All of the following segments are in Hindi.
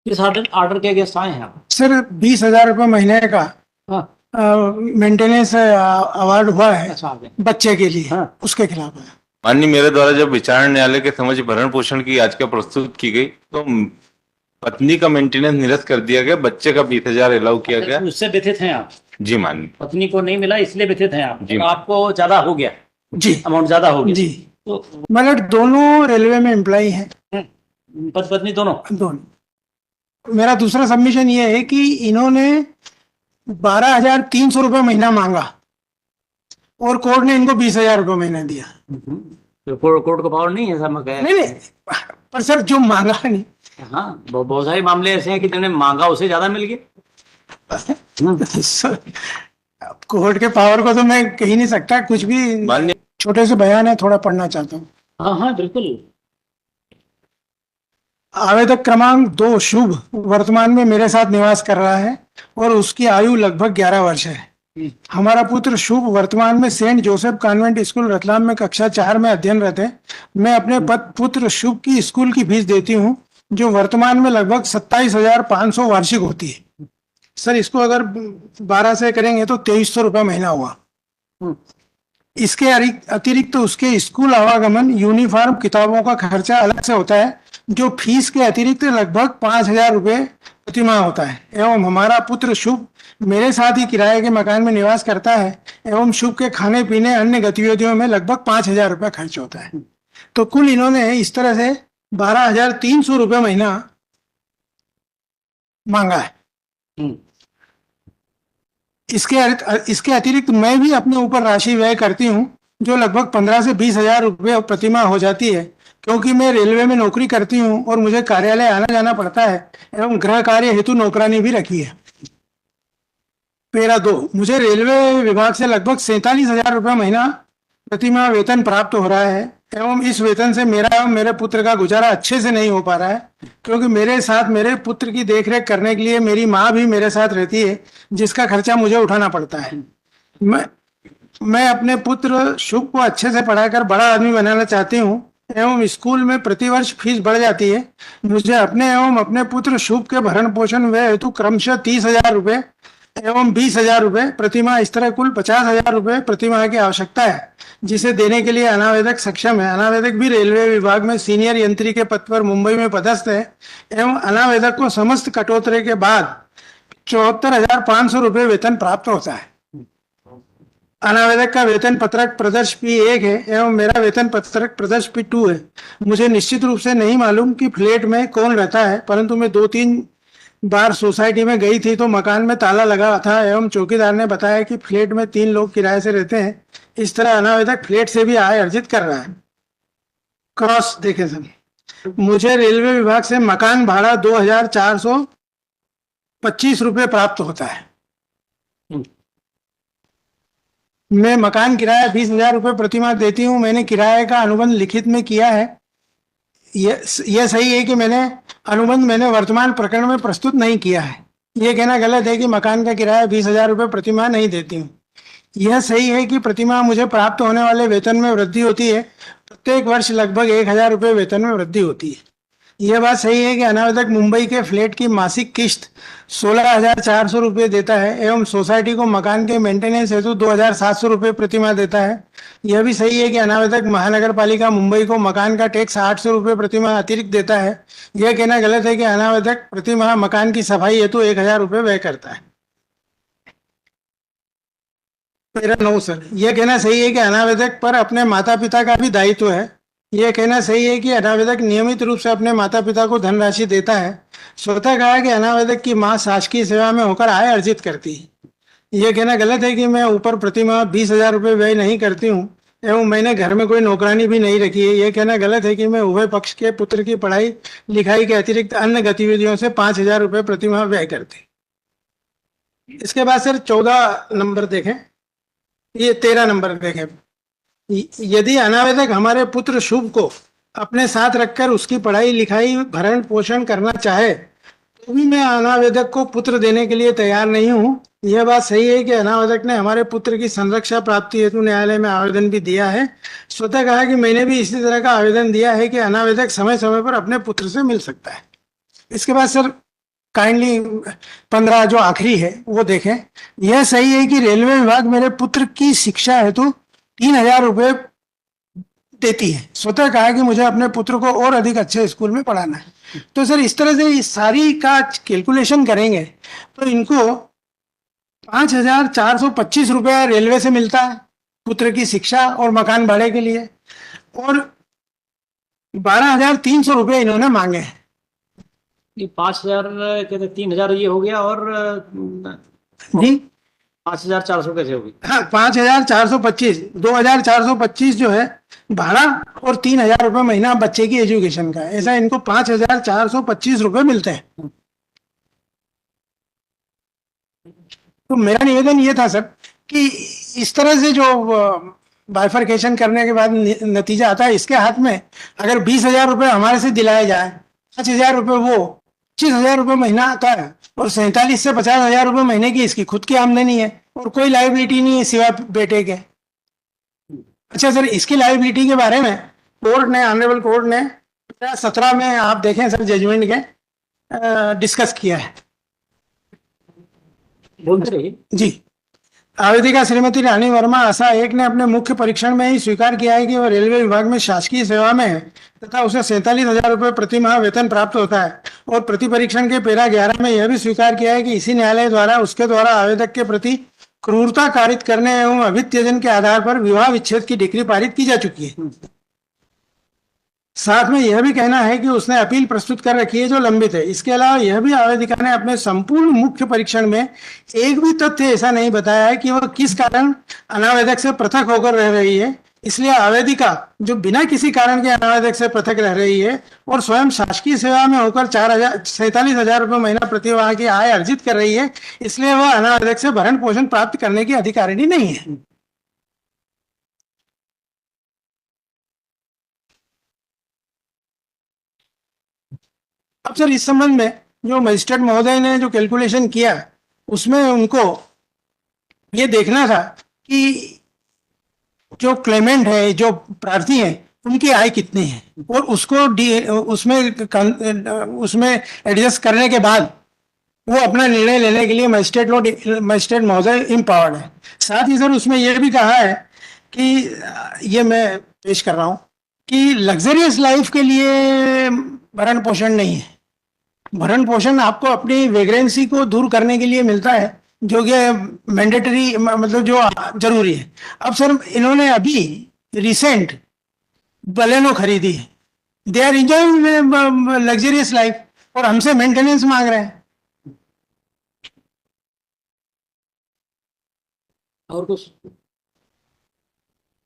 किस ऑर्डर ऑर्डर के अगेंस्ट आए हैं आप? सर 20,000 रुपये महीने का हाँ। मेंटेनेंस अवार्ड हुआ है अच्छा, आगे। बच्चे के लिए, हाँ। उसके खिलाफ है। माननीय, मेरे द्वारा जब विचारण न्यायालय के समक्ष भरण पोषण की याचिका प्रस्तुत की गई तो पत्नी का मेंटेनेंस निरस्त कर दिया गया, बच्चे का 20,000 अलाउ किया गया। उससे व्यथित हैं आप? जी माननीय। पत्नी को नहीं मिला इसलिए व्यथित हैं आप? जी। तो आपको ज्यादा हो गया? जी, अमाउंट ज्यादा हो गया जी। तो मतलब दोनों रेलवे में एम्प्लॉय हैं, पति पत्नी दोनों? दोनों। मेरा दूसरा सबमिशन ये है कि इन्होंने 12,300 रुपये महीना मांगा और कोर्ट ने इनको 20,000 रुपये महीना दिया। तो कोर्ट को पावर नहीं है सब में कहे? नहीं, पर सर जो मांगा नहीं। हाँ, बहुत सारे मामले ऐसे हैं कि जिन्होंने मांगा उसे ज्यादा मिल गया। सर, कोर्ट के पावर को तो मैं कह नहीं सकता कुछ भी। माननीय, छोटे से बयान है, थोड़ा पढ़ना चाहता हूँ। हाँ हाँ बिल्कुल। आवेदक क्रमांक 2 शुभ वर्तमान में मेरे साथ निवास कर रहा है और उसकी आयु लगभग 11 वर्ष है। हमारा पुत्र शुभ वर्तमान में Saint Joseph convent school Ratlam में कक्षा 4 में अध्ययनरत है। मैं अपने पुत्र शुभ की स्कूल की फीस देती हूँ जो वर्तमान में लगभग 27,500 वार्षिक होती है। सर इसको अगर 12 से करेंगे तो 2,300 रुपये महीना हुआ। इसके अतिरिक्त उसके स्कूल आवागमन, यूनिफॉर्म, किताबों का खर्चा अलग से होता है जो फीस के अतिरिक्त लगभग 5,000 रुपये प्रतिमाह होता है। एवं हमारा पुत्र शुभ मेरे साथ ही किराए के मकान में निवास करता है एवं शुभ के खाने पीने अन्य गतिविधियों में लगभग 5,000 रुपये खर्च होता है। तो कुल इन्होंने इस तरह से 12,300 रुपये महीना मांगा है। इसके अतिरिक्त मैं भी अपने ऊपर राशि व्यय करती हूँ जो लगभग 15 से 20,000 रुपये प्रतिमाह हो जाती है क्योंकि मैं रेलवे में नौकरी करती हूँ और मुझे कार्यालय आना जाना पड़ता है एवं गृह कार्य हेतु नौकरानी भी रखी है। पैरा 2, मुझे रेलवे विभाग से लगभग 47,000 रुपये महीना प्रतिमाह वेतन प्राप्त हो रहा है एवं इस वेतन से मेरा एवं मेरे पुत्र का गुजारा अच्छे से नहीं हो पा रहा है क्योंकि मेरे साथ मेरे पुत्र की देखरेख करने के लिए मेरी माँ भी मेरे साथ रहती है जिसका खर्चा मुझे उठाना पड़ता है। मैं अपने पुत्र शुभ को अच्छे से पढ़ाकर बड़ा आदमी बनाना चाहती हूँ एवं स्कूल में प्रतिवर्ष फीस बढ़ जाती है। मुझे अपने एवं अपने पुत्र शुभ के भरण पोषण व्यय हेतु क्रमशः 30,000 रुपये एवं 20,000 रुपये प्रतिमाह, इस तरह कुल 50,000 रुपये प्रतिमाह की आवश्यकता है जिसे देने के लिए अनावेदक सक्षम है। अनावेदक भी रेलवे विभाग में सीनियर यंत्री के पद पर मुंबई में पदस्थ है एवं अनावेदक को समस्त कटौती के बाद 74,500 रुपये वेतन प्राप्त होता है। अनावेदक का वेतन पत्रक प्रदर्श P1 है एवं मेरा वेतन पत्रक प्रदर्श P2 है। मुझे निश्चित रूप से नहीं मालूम कि फ्लैट में कौन रहता है, परंतु मैं 2-3 बार सोसाइटी में गई थी तो मकान में ताला लगा था एवं चौकीदार ने बताया कि फ्लैट में 3 लोग किराए से रहते हैं। इस तरह अनावेदक फ्लैट से भी आय अर्जित कर रहा है। क्रॉस देखें सर, मुझे रेलवे विभाग से मकान भाड़ा 2,425 रुपये प्राप्त होता है। मैं मकान किराया 20,000 रुपये प्रतिमाह देती हूँ। मैंने किराए का अनुबंध लिखित में किया है। यह सही है कि मैंने वर्तमान प्रकरण में प्रस्तुत नहीं किया है। यह कहना गलत है कि मकान का किराया 20,000 रुपये प्रतिमाह नहीं देती हूँ। यह सही है कि प्रतिमाह मुझे प्राप्त होने वाले वेतन में वृद्धि होती है। प्रत्येक वर्ष लगभग 1,000 रुपये वेतन में वृद्धि होती है। यह बात सही है कि अनावेदक मुंबई के फ्लैट की मासिक किस्त 16,400 रुपये देता है एवं सोसाइटी को मकान के मेंटेनेंस हेतु 2,700 रुपये प्रतिमाह देता है। यह भी सही है कि अनावेदक महानगर पालिका मुंबई को मकान का टैक्स 800 रुपये प्रतिमाह अतिरिक्त देता है। यह कहना गलत है कि अनावेदक प्रतिमाह मकान की सफाई हेतु 1,000 रुपये व्यय करता है। पैरा 9 सर, यह कहना सही है कि अनावेदक पर अपने माता पिता का भी दायित्व है। यह कहना सही है कि अनावेदक नियमित रूप से अपने माता पिता को धनराशि देता है। स्वतः कहा कि अनावेदक की मां शासकीय सेवा में होकर आय अर्जित करती है। यह कहना गलत है कि मैं ऊपर प्रतिमाह 20,000 रुपये व्यय नहीं करती हूँ एवं मैंने घर में कोई नौकरानी भी नहीं रखी है। यह कहना गलत है कि मैं उभय पक्ष के पुत्र की पढ़ाई लिखाई के अतिरिक्त अन्य गतिविधियों से 5,000 रुपये प्रतिमाह व्यय करती। इसके बाद सर 14 नंबर देखें, ये 13 नंबर देखें। यदि अनावेदक हमारे पुत्र शुभ को अपने साथ रखकर उसकी पढ़ाई लिखाई भरण पोषण करना चाहे तो भी मैं अनावेदक को पुत्र देने के लिए तैयार नहीं हूँ। यह बात सही है कि अनावेदक ने हमारे पुत्र की संरक्षा प्राप्ति हेतु न्यायालय में आवेदन भी दिया है। स्वतः कहा कि मैंने भी इसी तरह का आवेदन दिया है कि अनावेदक समय समय पर अपने पुत्र से मिल सकता है। इसके बाद सर काइंडली 15 जो आखिरी है वो देखें। यह सही है कि रेलवे विभाग मेरे पुत्र की शिक्षा हेतु 3,000 रुपये देती है। स्वतः कहा कि मुझे अपने पुत्र को और अधिक अच्छे स्कूल में पढ़ाना है। तो सर इस तरह से इस सारी का कैलकुलेशन करेंगे तो इनको 5,425 रुपया रेलवे से मिलता है पुत्र की शिक्षा और मकान भाड़े के लिए, और 12,300 रुपये इन्होंने मांगे हैं। ये 5,000 कहते 3,000 ये हो गया, और जी 5,400 कैसे होगी? हाँ, 5,425, 2,425 जो है भाड़ा, और 3,000 रुपये महीना बच्चे की एजुकेशन का, ऐसा इनको 5,425 रुपये मिलते हैं। तो मेरा निवेदन ये था सर कि इस तरह से जो बाइफरकेशन करने के बाद नतीजा आता है, इसके हाथ में अगर 20,000 रुपये हमारे से दिलाए जाए, 5,000 रुपये वो, 25,000 रुपये महीना आता है, और 47 से 50,000 रुपये महीने की इसकी खुद की आमदनी है, और कोई लाइबिलिटी नहीं है सिवाय बेटे के। अच्छा सर, इसकी लाइबिलिटी के बारे में कोर्ट ने, ऑनरेबल कोर्ट ने 17 में आप देखें सर जजमेंट के डिस्कस किया है। बोलते रहिए। जी, आवेदिका श्रीमती रानी वर्मा आशा 1 ने अपने मुख्य परीक्षण में ही स्वीकार किया है कि वह रेलवे विभाग में शासकीय सेवा में है तथा उसे 47,000 रुपये प्रति माह वेतन प्राप्त होता है, और प्रति परीक्षण के पैरा 11 में यह भी स्वीकार किया है कि इसी न्यायालय द्वारा उसके द्वारा आवेदक के प्रति क्रूरता कारित करने एवं अभित्यजन के आधार पर विवाह विच्छेद की डिक्री पारित की जा चुकी है। साथ में यह भी कहना है कि उसने अपील प्रस्तुत कर रखी है जो लंबित है। इसके अलावा यह भी आवेदिका ने अपने संपूर्ण मुख्य परीक्षण में एक भी तथ्य ऐसा नहीं बताया है कि वह किस कारण अनावेदक से पृथक होकर रह रही है। इसलिए आवेदिका जो बिना किसी कारण के अनावेदक से पृथक रह रही है और स्वयं शासकीय सेवा में होकर 47,000 रुपये महीना प्रतिमाह की आय अर्जित कर रही है, इसलिए वह अनावेदक से भरण पोषण प्राप्त करने की अधिकारिणी नहीं है। अब सर इस संबंध में जो मजिस्ट्रेट महोदय ने जो कैलकुलेशन किया उसमें उनको ये देखना था कि जो क्लेमेंट है, जो प्रार्थी है, उनकी आय कितनी है, और उसको उसमें एडजस्ट करने के बाद वो अपना निर्णय लेने के लिए मजिस्ट्रेट महोदय इम्पावर्ड है। साथ ही सर उसमें यह भी कहा है कि ये मैं पेश कर रहा हूँ कि लग्जरियस लाइफ के लिए भरण पोषण नहीं है। भरण पोषण आपको अपनी वेग्रेंसी को दूर करने के लिए मिलता है, जो कि मैंडेटरी, मतलब जो जरूरी है। अब सर इन्होंने अभी रिसेंट बलेनो खरीदी है, they are enjoying luxurious life, और हमसे मेंटेनेंस मांग रहे हैं। और कुछ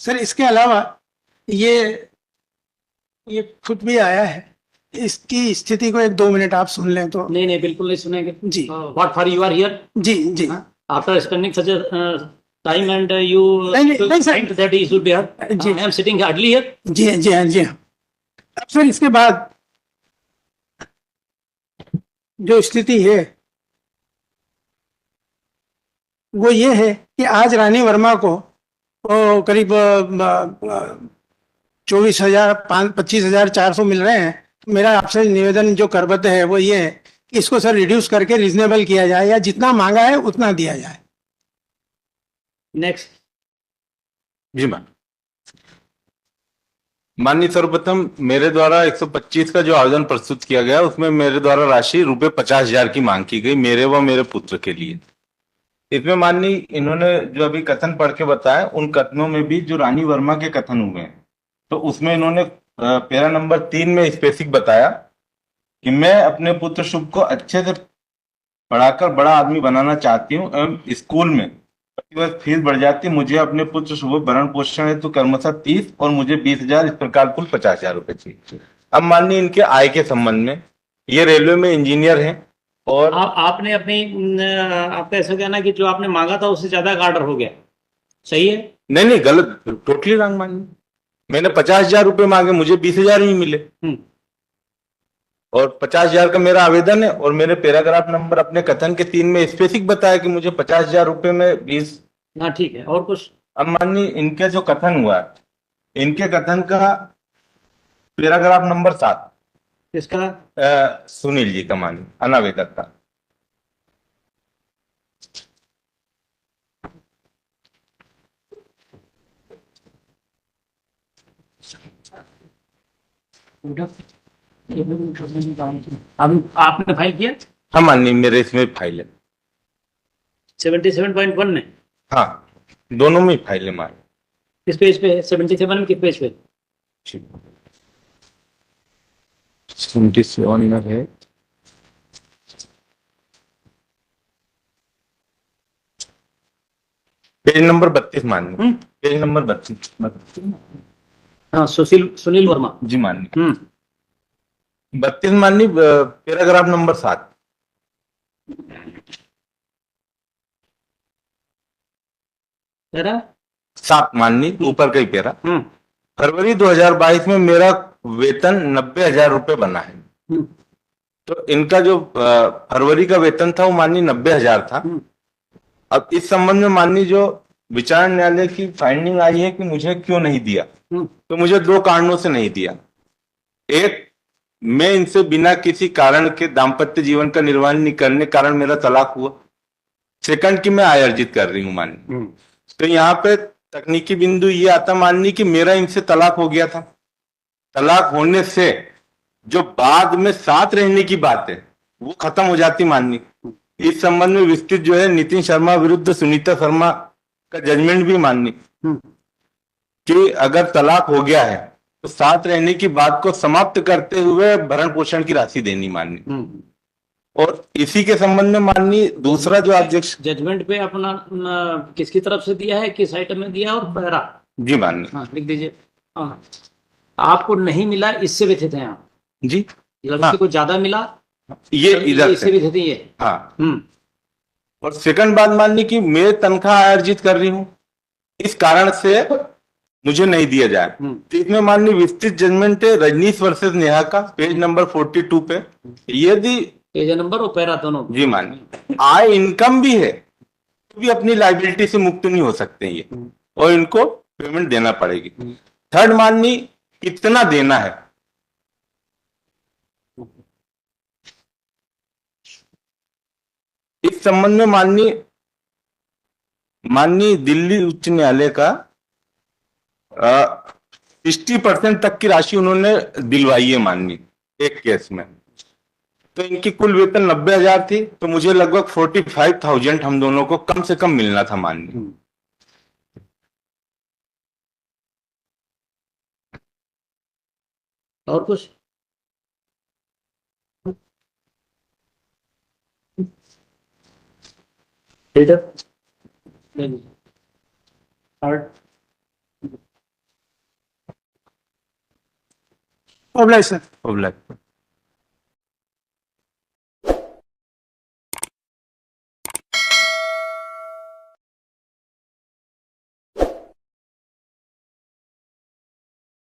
सर इसके अलावा ये खुद भी आया है, इसकी स्थिति को 1-2 मिनट आप सुन लें तो। नहीं नहीं, बिल्कुल नहीं सुनेंगे जी। What for you are here? जी जी। After spending such time and you नहीं, sir. That he should be here. जी। I am sitting hardly here. जी जी हाँ जी हाँ। अब सर इसके बाद जो स्थिति है वो ये है कि आज रानी वर्मा को करीब 25,400 मिल रहे हैं। तो मेरा आपसे निवेदन जो करबद्ध है वो ये है कि इसको सर रिड्यूस करके रीजनेबल किया जाए, या जितना मांगा है उतना दिया जाए। नेक्स्ट। जी मैम। माननीय सर्वप्रथम मेरे द्वारा 125 का जो आवेदन प्रस्तुत किया गया उसमें मेरे द्वारा राशि ₹50,000 की मांग की गई मेरे व मेरे पुत्र के लिए। इसमें माननीय इन्होंने जो अभी कथन पढ़ के बताया, उन कथनों में भी जो रानी वर्मा के कथन हुए हैं, तो उसमें इन्होंने पैरा नंबर 3 में स्पेसिफिक बताया कि मैं अपने पुत्र शुभ को अच्छे से पढ़ाकर बड़ा आदमी बनाना चाहती हूँ एवं स्कूल में प्रतिवर्ष फीस बढ़ जाती, मुझे अपने पुत्र शुभ भरण पोषण हेतु क्रमशः 30 और मुझे 20,000, इस प्रकार कुल 50,000 रुपए चाहिए। अब माननीय इनके आय के संबंध में, ये रेलवे में इंजीनियर हैं और आपने अपनी आपका ऐसा कहना कि जो आपने मांगा था उससे ज्यादा का ऑर्डर हो गया, सही है? नहीं, गलत, टोटली रॉन्ग माननीय। मैंने 50,000 रुपए मांगे, मुझे 20,000 ही मिले, और 50,000 का मेरा आवेदन है, और मेरे पैराग्राफ नंबर अपने कथन के 3 में स्पेसिफिक बताया कि मुझे 50,000 रुपए में 20। हाँ ठीक है, और कुछ? अब माननीय इनके जो कथन हुआ है, इनके कथन का पैराग्राफ नंबर 7, इसका सुनील जी का मानी अनावेदक का। अभी आपने फाइल किया हाँ माननीय, मेरे इसमें फाइल है। 77.1 में? हाँ, दोनों में फाइल है माननीय। किस पेज पे है? 77 में किस पेज पे? 77 में है। पेज नंबर 32 माननीय। Page number 32। हाँ, सुनील वर्मा जी माननीय। 32 माननीय, पैराग्राफ नंबर 7। तेरा 7 माननीय, ऊपर का ही पैरा। फरवरी 2022 में मेरा वेतन 90,000 रुपए बना है। तो इनका जो फरवरी का वेतन था वो माननीय 90,000 था। अब इस संबंध में माननीय जो विचार न्यायालय की फाइंडिंग आई है कि मुझे क्यों नहीं दिया, तो मुझे 2 कारणों से नहीं दिया। एक, मैं इनसे बिना किसी कारण के दाम्पत्य जीवन का निर्वाह नहीं करने के कारण मेरा तलाक हुआ। सेकंड, कि मैं आय अर्जित कर रही हूँ माननीय। तो यहाँ पे तकनीकी बिंदु ये आता माननीय कि मेरा इनसे तलाक हो गया था। तलाक होने से जो बाद में साथ रहने की बात है वो खत्म हो जाती माननीय। इस संबंध में विस्तृत जो है नितिन शर्मा विरुद्ध सुनीता शर्मा का जजमेंट भी माननीय कि अगर तलाक हो गया है तो साथ रहने की बात को समाप्त करते हुए भरण पोषण की राशि देनी माननीय। और इसी के संबंध में माननीय दूसरा जो अध्यक्ष जजमेंट पे अपना किसकी तरफ से दिया है, किस आइटम में दिया और पैरा? जी माननीय। हाँ, लिख दीजिए। हाँ, आपको नहीं मिला, इससे व्यथित हैं आप जी। लड़की को ज्यादा मिला, ये इधर इससे व्यथित है ये। हाँ। और सेकंड बात माननीय कि मैं तनख्वाह अर्जित कर रही हूं, इस कारण से मुझे नहीं दिया जाए। तो इसमें माननीय विस्तृत जजमेंट है रजनीश वर्सेस नेहा का, पेज नंबर 42 पे। यदि पेज नंबर और पैरा दोनों? जी माननीय। आय इनकम भी है तो भी अपनी लाइबिलिटी से मुक्त नहीं हो सकते ये, और इनको पेमेंट देना पड़ेगी। थर्ड माननीय, कितना देना है, इस संबंध में माननीय दिल्ली उच्च न्यायालय का 60% तक की राशि उन्होंने दिलवाई है माननीय एक केस में। तो इनकी कुल वेतन 90,000 थी, तो मुझे लगभग 45,000 हम दोनों को कम से कम मिलना था माननीय। और कुछ? Oblige sir. ओब्लाइज।